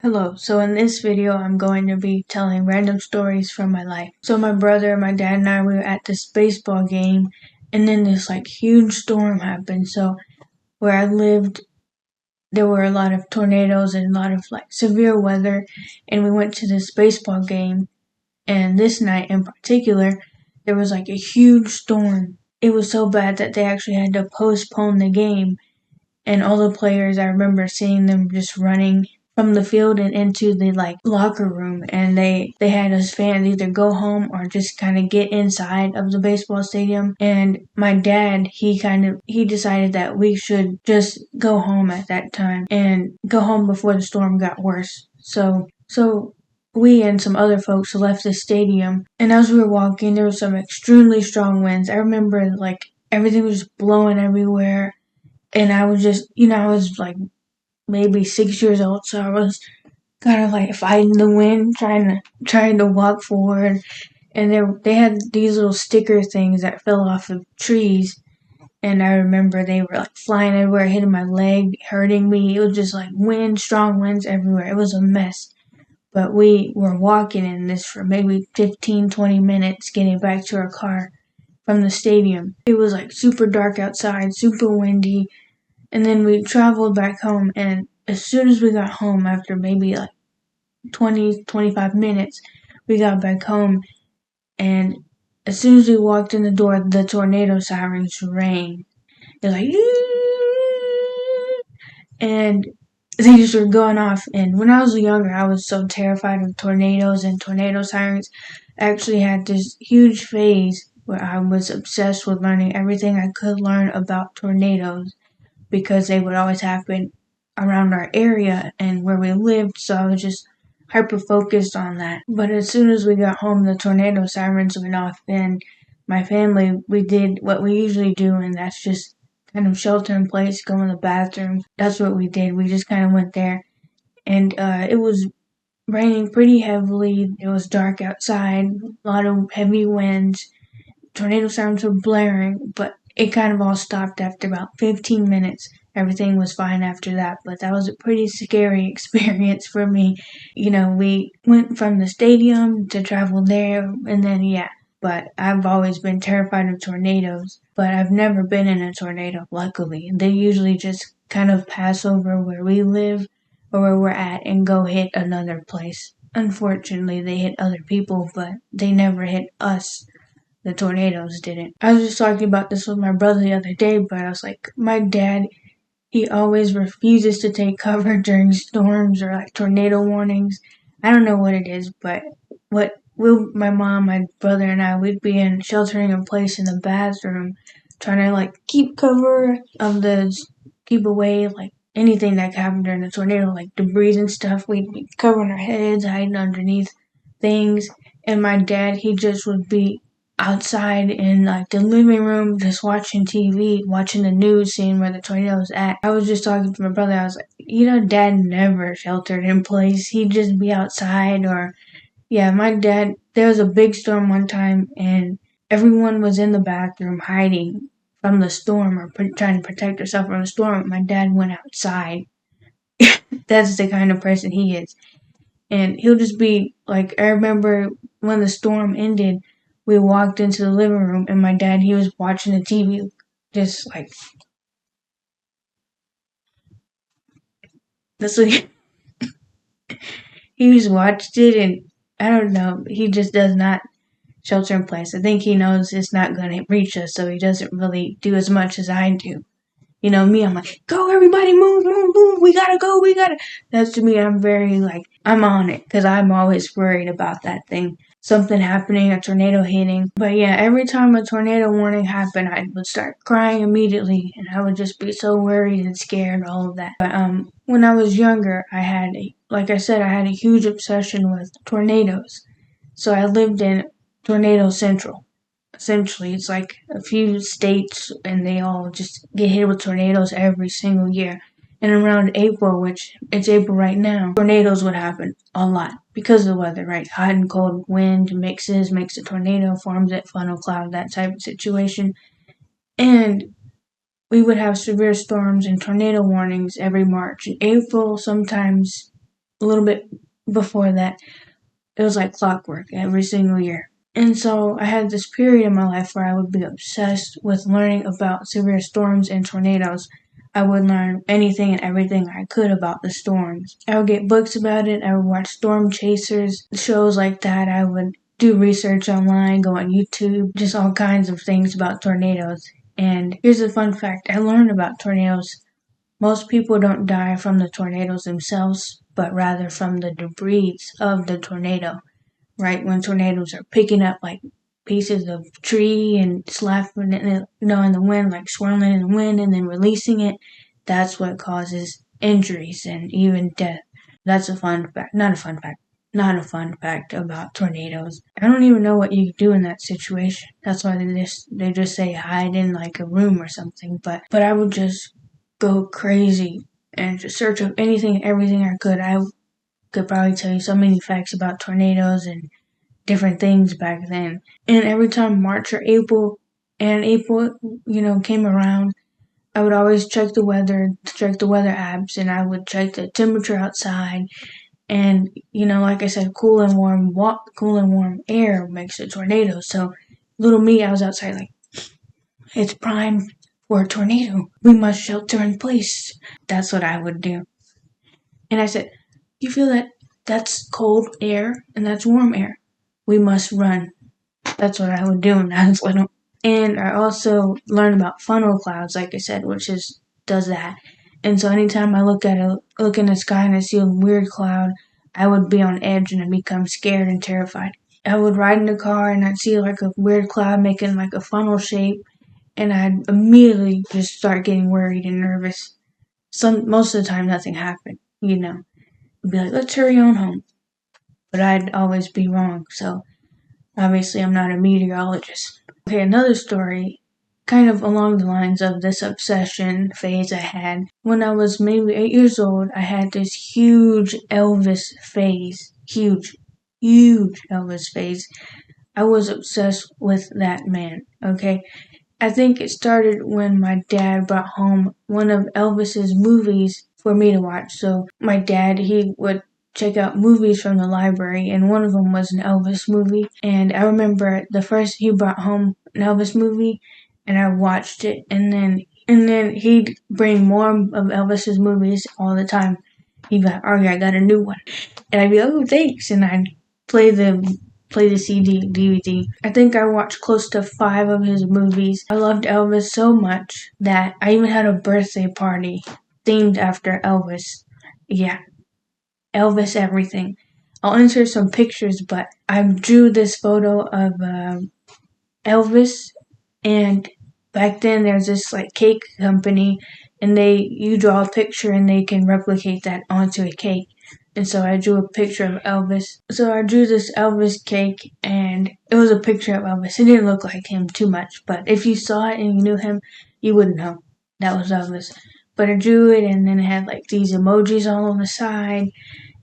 Hello, so in this video I'm going to be telling random stories from my life. So my brother, my dad and I, we were at this baseball game and then this huge storm happened. So where I lived, there were a lot of tornadoes and a lot of severe weather, and we went to this baseball game, and this night in particular, there was a huge storm. It was so bad that they actually had to postpone the game, and all the players, I remember seeing them just running from the field and into the locker room, and they had us fans either go home or just kind of get inside of the baseball stadium. And my dad, he decided that we should just go home at that time and go home before the storm got worse. So we and some other folks left the stadium, and as we were walking, there was some extremely strong winds. I remember everything was blowing everywhere, and I was just, I was maybe 6 years old, so I was kind of fighting the wind, trying to walk forward. And they had these little sticker things that fell off of trees, and I remember they were flying everywhere, hitting my leg, hurting me. It was just strong winds everywhere. It was a mess. But we were walking in this for maybe 15, 20 minutes, getting back to our car from the stadium. It was super dark outside, super windy, and then we traveled back home, and as soon as we got home, after maybe 20, 25 minutes, we got back home, and as soon as we walked in the door, the tornado sirens rang. They're and they just were going off. And when I was younger, I was so terrified of tornadoes and tornado sirens. I actually had this huge phase where I was obsessed with learning everything I could learn about tornadoes, because they would always happen around our area and where we lived, so I was just hyper focused on that. But as soon as we got home, the tornado sirens went off, and my family, we did what we usually do, and that's just kind of shelter in place, go in the bathroom. That's what we did. We just kind of went there, and it was raining pretty heavily. It was dark outside, a lot of heavy winds. Tornado sirens were blaring, but it kind of all stopped after about 15 minutes. Everything was fine after that, but that was a pretty scary experience for me. We went from the stadium to travel there, and then, yeah. But I've always been terrified of tornadoes, but I've never been in a tornado, luckily. They usually just kind of pass over where we live or where we're at and go hit another place. Unfortunately, they hit other people, but they never hit us. The tornadoes didn't. I was just talking about this with my brother the other day, but I was like, my dad, he always refuses to take cover during storms or tornado warnings. I don't know what it is, but my mom, my brother, and I, we'd be sheltering in place in the bathroom, trying to keep cover of keep away anything that could happen during the tornado, like debris and stuff. We'd be covering our heads, hiding underneath things, and my dad, he just would be outside in the living room, just watching TV, watching the news, seeing where the tornado's at. I was just talking to my brother. I was like, Dad never sheltered in place. He'd just be outside. Or, yeah, my dad, there was a big storm one time, and everyone was in the bathroom hiding from the storm or trying to protect herself from the storm. My dad went outside. That's the kind of person he is. And he'll just be I remember when the storm ended, we walked into the living room, and my dad, he was watching the TV, just this way. He just watched it, and I don't know, he just does not shelter in place. I think he knows it's not going to reach us, so he doesn't really do as much as I do. Me, I'm like, go everybody, move, move, move, we gotta go, we gotta. That's to me, I'm very I'm on it, because I'm always worried about that thing. Something happening, a tornado hitting. But yeah, every time a tornado warning happened, I would start crying immediately, and I would just be so worried and scared, all of that. But when I was younger, like I said, I had a huge obsession with tornadoes. So I lived in Tornado Central. Essentially, it's a few states, and they all just get hit with tornadoes every single year. And around April, which it's April right now, tornadoes would happen a lot because of the weather, right? Hot and cold wind makes a tornado, forms it, funnel cloud, that type of situation. And we would have severe storms and tornado warnings every March. In April, sometimes a little bit before that, it was like clockwork every single year. And so I had this period in my life where I would be obsessed with learning about severe storms and tornadoes. I would learn anything and everything I could about the storms. I would get books about it. I would watch storm chasers, shows like that. I would do research online, go on YouTube, just all kinds of things about tornadoes. And here's a fun fact. I learned about tornadoes. Most people don't die from the tornadoes themselves, but rather from the debris of the tornado, right? When tornadoes are picking up like pieces of tree and slapping it, in the wind, like swirling in the wind and then releasing it, that's what causes injuries and even death. That's a fun fact. Not a fun fact about tornadoes. I don't even know what you do in that situation. That's why they just say hide in like a room or something. But I would just go crazy and just search up anything and everything I could. I could probably tell you so many facts about tornadoes and different things back then. And every time March or April, came around, I would always check the weather apps, and I would check the temperature outside. And like I said, cool and warm air makes a tornado. So, little me, I was outside like, it's prime for a tornado. We must shelter in place. That's what I would do. And I said, you feel that? That's cold air and that's warm air. We must run. That's what I would do when I was little. And I also learned about funnel clouds, like I said, which does that. And so anytime I look in the sky and I see a weird cloud, I would be on edge and I'd become scared and terrified. I would ride in the car and I'd see like a weird cloud making like a funnel shape, and I'd immediately just start getting worried and nervous. Most of the time nothing happened, I'd be like, let's hurry on home. But I'd always be wrong, so obviously I'm not a meteorologist. Okay, another story, kind of along the lines of this obsession phase I had. When I was maybe 8 years old, I had this huge Elvis phase. Huge Elvis phase. I was obsessed with that man, okay? I think it started when my dad brought home one of Elvis's movies for me to watch. So my dad, he would check out movies from the library, and one of them was an Elvis movie. And I remember the first he brought home an Elvis movie, and I watched it, and then he'd bring more of Elvis's movies all the time. He'd be like, "Oh yeah, I got a new one," and I'd be like, "Oh thanks," and I'd play the CD, DVD. I think I watched close to 5 of his movies. I loved Elvis so much that I even had a birthday party themed after Elvis. Yeah, Elvis everything. I'll insert some pictures, but I drew this photo of Elvis, and back then there's this like cake company, and you draw a picture and they can replicate that onto a cake. And so I drew a picture of Elvis. So I drew this Elvis cake, and it was a picture of Elvis. It didn't look like him too much, but if you saw it and you knew him, you would know that was Elvis. But I drew it, and then it had like these emojis all on the side,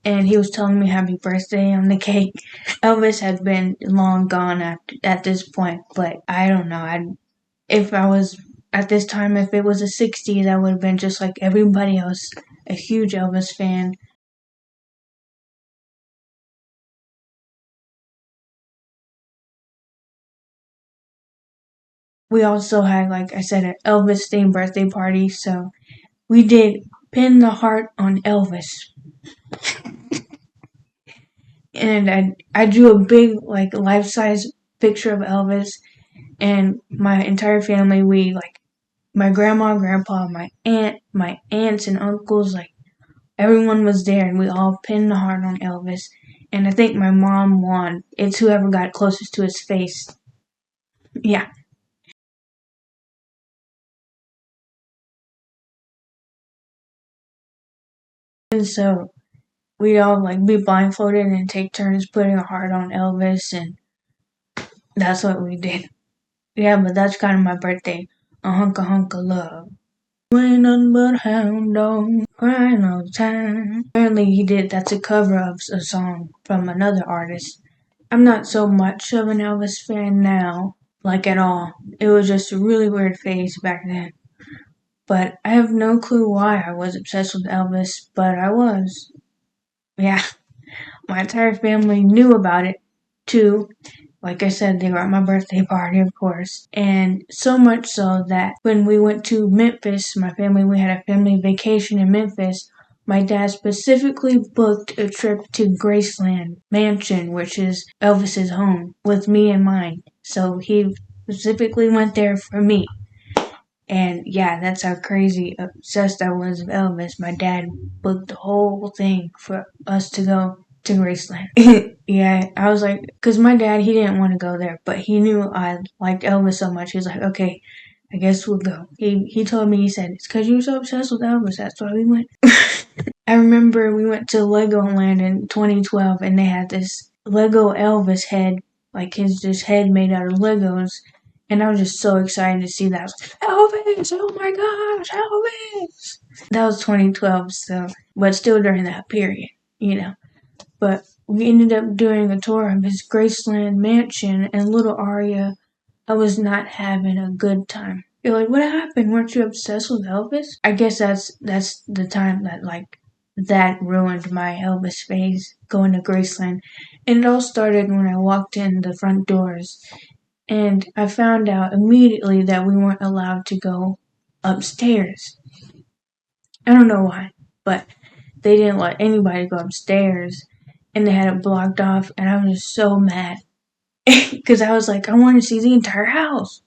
and he was telling me happy birthday on the cake. Elvis had been long gone at this point, but I don't know. If I was at this time, if it was a 60s, I would have been just like everybody else, a huge Elvis fan. We also had, like I said, an Elvis themed birthday party, so we did pin the heart on Elvis. And I drew a big, like, life size picture of Elvis, and my entire family, my grandma, grandpa, my aunts and uncles, like, everyone was there, and we all pinned the heart on Elvis. And I think my mom won. It's whoever got closest to his face. Yeah. And so we'd all like be blindfolded and take turns putting a heart on Elvis, and that's what we did. Yeah, but that's kind of my birthday. A hunk of love. You ain't nothing but a hound dog, crying all the time. Apparently that's a cover of a song from another artist. I'm not so much of an Elvis fan now, like at all. It was just a really weird phase back then. But I have no clue why I was obsessed with Elvis, but I was. Yeah, my entire family knew about it too. Like I said, they were at my birthday party, of course. And so much so that when we went to Memphis, we had a family vacation in Memphis. My dad specifically booked a trip to Graceland Mansion, which is Elvis's home, with me in mind. So he specifically went there for me. And yeah, that's how crazy obsessed I was with Elvis. My dad booked the whole thing for us to go to Graceland. Yeah, I was like, because my dad, he didn't want to go there, but he knew I liked Elvis so much. He was like, okay, I guess we'll go. He told me, he said, it's because you were so obsessed with Elvis. That's why we went. I remember we went to Legoland in 2012 and they had this Lego Elvis head, like his head made out of Legos. And I was just so excited to see that. Elvis! Oh my gosh, Elvis! That was 2012, so, but still during that period, you know. But we ended up doing a tour of his Graceland mansion, and little Aria, I was not having a good time. You're like, what happened? Weren't you obsessed with Elvis? I guess that's the time that that ruined my Elvis phase, going to Graceland. And it all started when I walked in the front doors and I found out immediately that we weren't allowed to go upstairs. I don't know why, but they didn't let anybody go upstairs and they had it blocked off and I was just so mad because I was like, I want to see the entire house.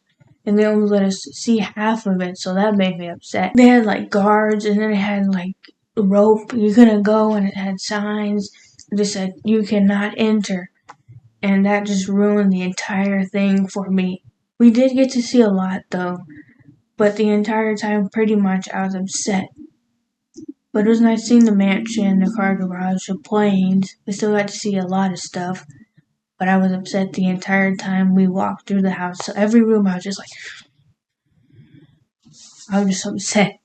And they only let us see half of it, so that made me upset. They had like guards and then it had like rope, you couldn't go, and it had signs that said you cannot enter. And that just ruined the entire thing for me. We did get to see a lot though, but the entire time pretty much I was upset. But it was nice seeing the mansion, the car garage, the planes. We still got to see a lot of stuff. But I was upset the entire time we walked through the house. So every room I was just like, I was just so upset.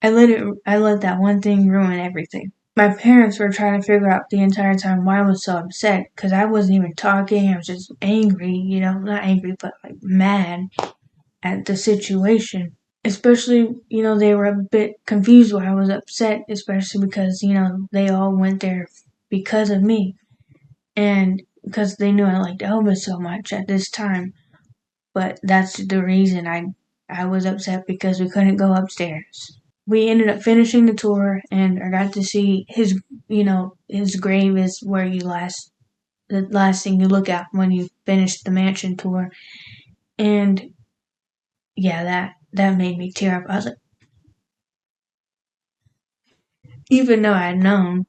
I let that one thing ruin everything. My parents were trying to figure out the entire time why I was so upset because I wasn't even talking. I was just angry, not angry, but like mad at the situation. Especially, they were a bit confused why I was upset, especially because, they all went there because of me and because they knew I liked Elvis so much at this time. But that's the reason I was upset because we couldn't go upstairs. We ended up finishing the tour and I got to see his grave is where the last thing you look at when you finish the mansion tour. And yeah, that made me tear up. I was like, even though I had known,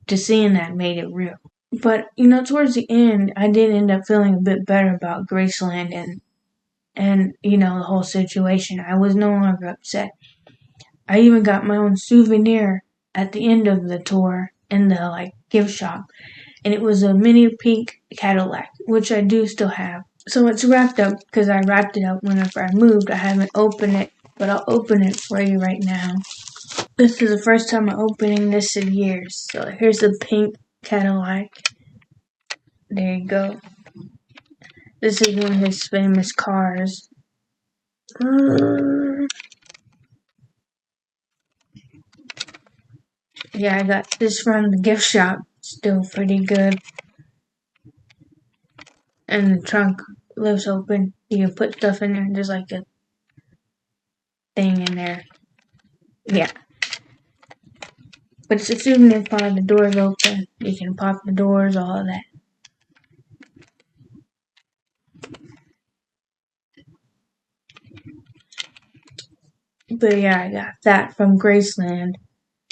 just seeing that made it real. But towards the end, I did end up feeling a bit better about Graceland and the whole situation. I was no longer upset. I even got my own souvenir at the end of the tour in the gift shop, and it was a mini pink Cadillac, which I do still have. So it's wrapped up because I wrapped it up whenever I moved. I haven't opened it, but I'll open it for you right now. This is the first time I'm opening this in years. So here's the pink Cadillac. There you go. This is one of his famous cars. Yeah, I got this from the gift shop. Still pretty good. And the trunk lifts open. You can put stuff in there. There's like a thing in there. Yeah. But it's a souvenir car. The doors open. You can pop the doors, all of that. But yeah, I got that from Graceland.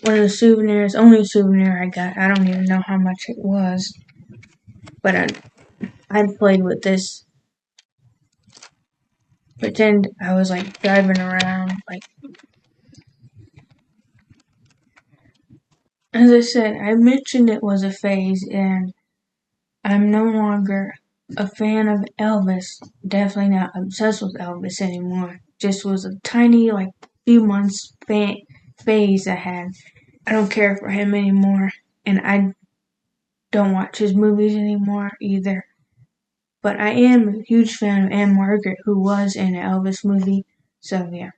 One of the souvenirs, only souvenir I got. I don't even know how much it was. But I played with this. Pretend I was driving around. As I said, I mentioned it was a phase and I'm no longer a fan of Elvis. Definitely not obsessed with Elvis anymore. Just was a tiny, few months phase I had. I don't care for him anymore, and I don't watch his movies anymore either. But I am a huge fan of Anne Margaret, who was in an Elvis movie. So yeah.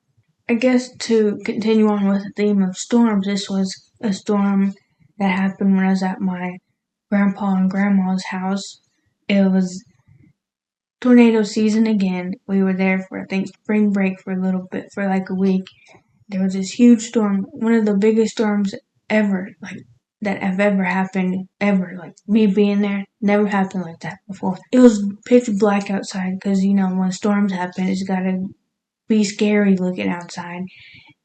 I guess to continue on with the theme of storms, this was a storm that happened when I was at my grandpa and grandma's house. It was tornado season again. We were there for, I think, spring break for a little bit, for like a week. There was this huge storm, one of the biggest storms ever, like that have ever happened, ever. Like me being there, never happened like that before. It was pitch black outside because, when storms happen, it's gotta be scary looking outside.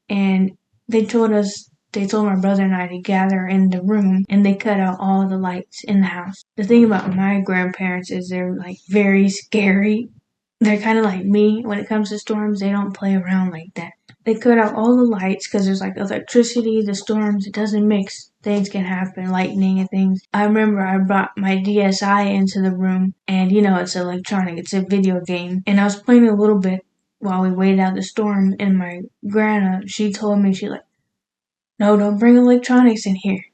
And they told my brother and I to gather in the room, and they cut out all the lights in the house. The thing about my grandparents is they're like very scary. They're kind of like me when it comes to storms. They don't play around like that. They cut out all the lights because there's like electricity, the storms, it doesn't mix. Things can happen, lightning and things. I remember I brought my DSi into the room, and it's electronic, it's a video game. And I was playing a little bit while we waited out the storm, and my grandma, she told me, no, don't bring electronics in here.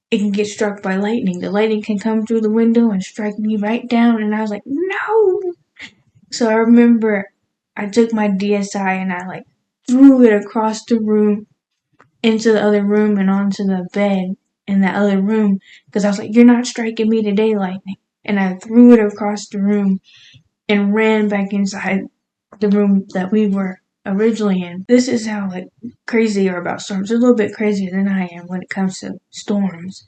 It can get struck by lightning. The lightning can come through the window and strike me right down. And I was like, no. So I remember I took my DSi and I threw it across the room into the other room and onto the bed in that other room because I was like, you're not striking me today, lightning. And I threw it across the room and ran back inside the room that we were originally in. This is how crazy you are about storms. They're a little bit crazier than I am when it comes to storms.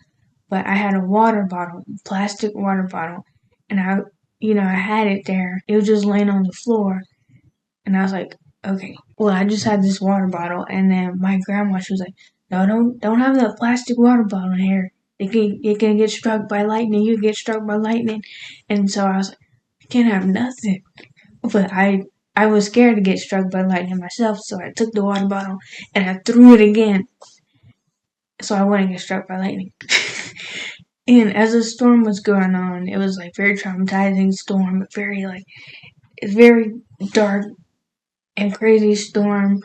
But I had a water bottle, plastic water bottle, and I had it there. It was just laying on the floor, and I was like, okay. Well, I just had this water bottle, and then my grandma, she was like, no, don't have that plastic water bottle in here. It can get struck by lightning. You get struck by lightning, and so I was like, I can't have nothing. But I was scared to get struck by lightning myself, so I took the water bottle and I threw it again, so I wouldn't get struck by lightning. And as the storm was going on, it was very traumatizing storm, it's very dark and crazy storm.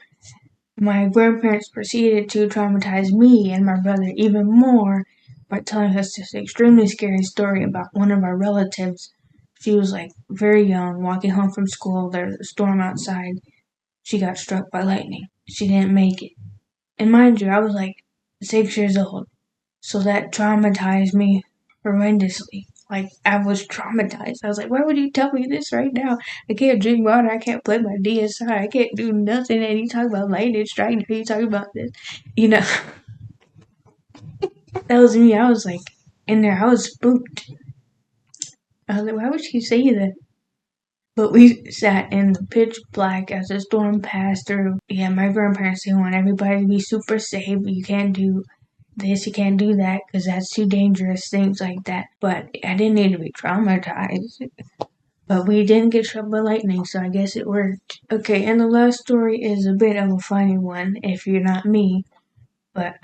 My grandparents proceeded to traumatize me and my brother even more by telling us this extremely scary story about one of our relatives. She was very young, walking home from school. There's a storm outside. She got struck by lightning. She didn't make it. And mind you, I was 6 years old. So that traumatized me horrendously. I was traumatized. I was like, why would you tell me this right now? I can't drink water. I can't play my DSi. I can't do nothing. And you talk about lightning striking. You talk about this. That was me. I was in there. I was spooked. I was like, why would she say that? But we sat in the pitch black as the storm passed through. Yeah, my grandparents, they want everybody to be super safe. You can't do this, you can't do that, because that's too dangerous, things like that. But I didn't need to be traumatized. But we didn't get struck by lightning, so I guess it worked. Okay, and the last story is a bit of a funny one, if you're not me. But,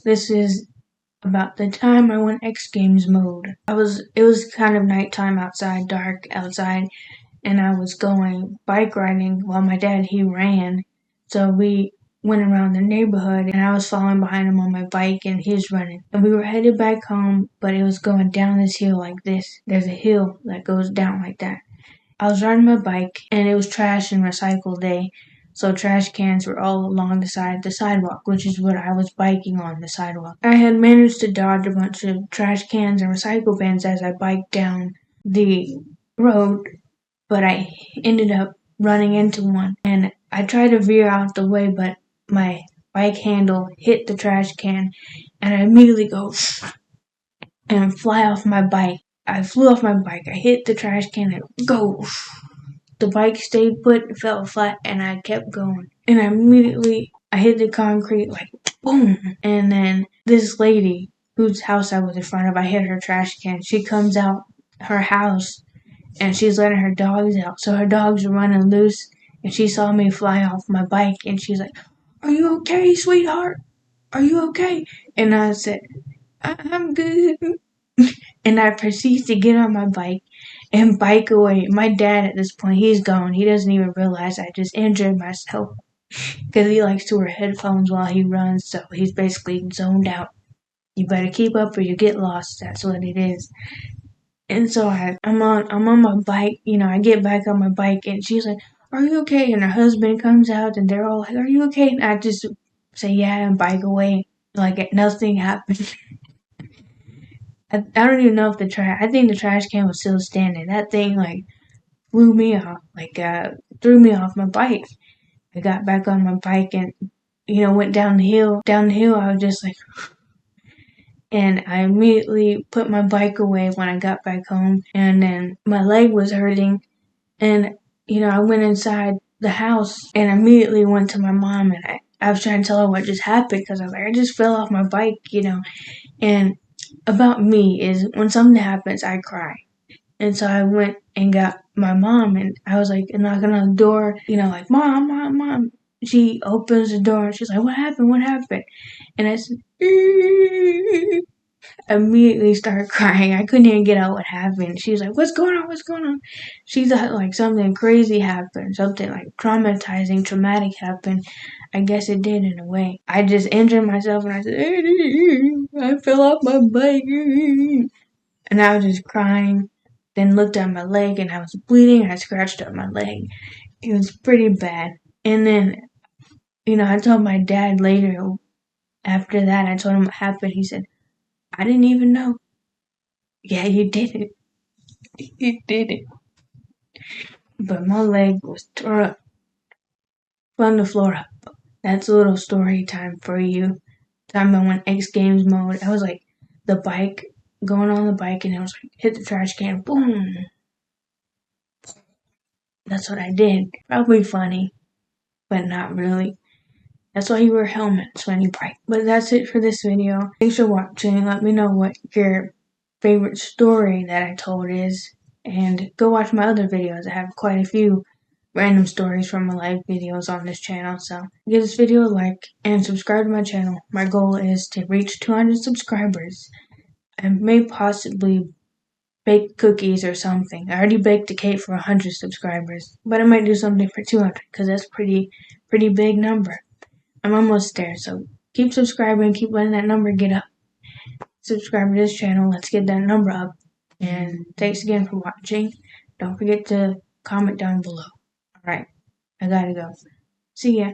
this is about the time I went X Games mode. It was kind of nighttime outside, dark outside, and I was going bike riding while my dad, he ran. So we went around the neighborhood and I was following behind him on my bike and he was running. And we were headed back home, but it was going down this hill like this. There's a hill that goes down like that. I was riding my bike and it was trash and recycle day. So trash cans were all along the side of the sidewalk, which is what I was biking on, the sidewalk. I had managed to dodge a bunch of trash cans and recycle bins as I biked down the road, but I ended up running into one. And I tried to veer out the way, but my bike handle hit the trash can, and I immediately go and fly off my bike. I flew off my bike. I hit the trash can and go. The bike stayed put, fell flat, and I kept going. And I hit the concrete boom. And then this lady whose house I was in front of, I hit her trash can. She comes out her house and she's letting her dogs out. So her dogs are running loose and she saw me fly off my bike and she's like, "Are you okay, sweetheart? Are you okay?" And I said, "I'm good." And I proceed to get on my bike and bike away. My dad at this point, he's gone. He doesn't even realize I just injured myself because he likes to wear headphones while he runs, so he's basically zoned out. You better keep up or you get lost. That's what it is. And so I'm on my bike. I get back on my bike and she's like, "Are you okay?" And her husband comes out and they're all like, "Are you okay?" And I just say, "Yeah," and bike away. like nothing happened. I don't even know if I think the trash can was still standing. That thing like flew me off, threw me off my bike. I got back on my bike and went down the hill. Down the hill, I was just like, and I immediately put my bike away when I got back home. And then my leg was hurting, and I went inside the house and immediately went to my mom, and I was trying to tell her what just happened because I was like, I just fell off my bike. And about me is when something happens, I cry. And so I went and got my mom, and I was like knocking on the door, like, Mom, Mom, Mom. She opens the door and she's like, What happened? What happened? And I said, immediately started crying. I couldn't even get out what happened. She was like, What's going on? What's going on? She thought like something crazy happened, something like traumatic happened. I guess it did in a way. I just injured myself and I said, I fell off my bike. And I was just crying. Then looked at my leg and I was bleeding. I scratched up my leg. It was pretty bad. And then, I told my dad later, after that, I told him what happened. He said, I didn't even know. Yeah, you did it. You did it. But my leg was tore up from the floor up. That's a little story time for you. Time I went X Games mode. I was like, going on the bike, and it was like, hit the trash can, boom. That's what I did. Probably funny, but not really. That's why you wear helmets when you bike. But that's it for this video. Thanks for watching. Let me know what your favorite story that I told is. And go watch my other videos. I have quite a few random stories from my live videos on this channel. So give this video a like and subscribe to my channel. My goal is to reach 200 subscribers. I may possibly bake cookies or something. I already baked a cake for 100 subscribers. But I might do something for 200 because that's pretty big number. I'm almost there, so keep subscribing, keep letting that number get up. Subscribe to this channel, let's get that number up. And thanks again for watching. Don't forget to comment down below. Alright, I gotta go. See ya.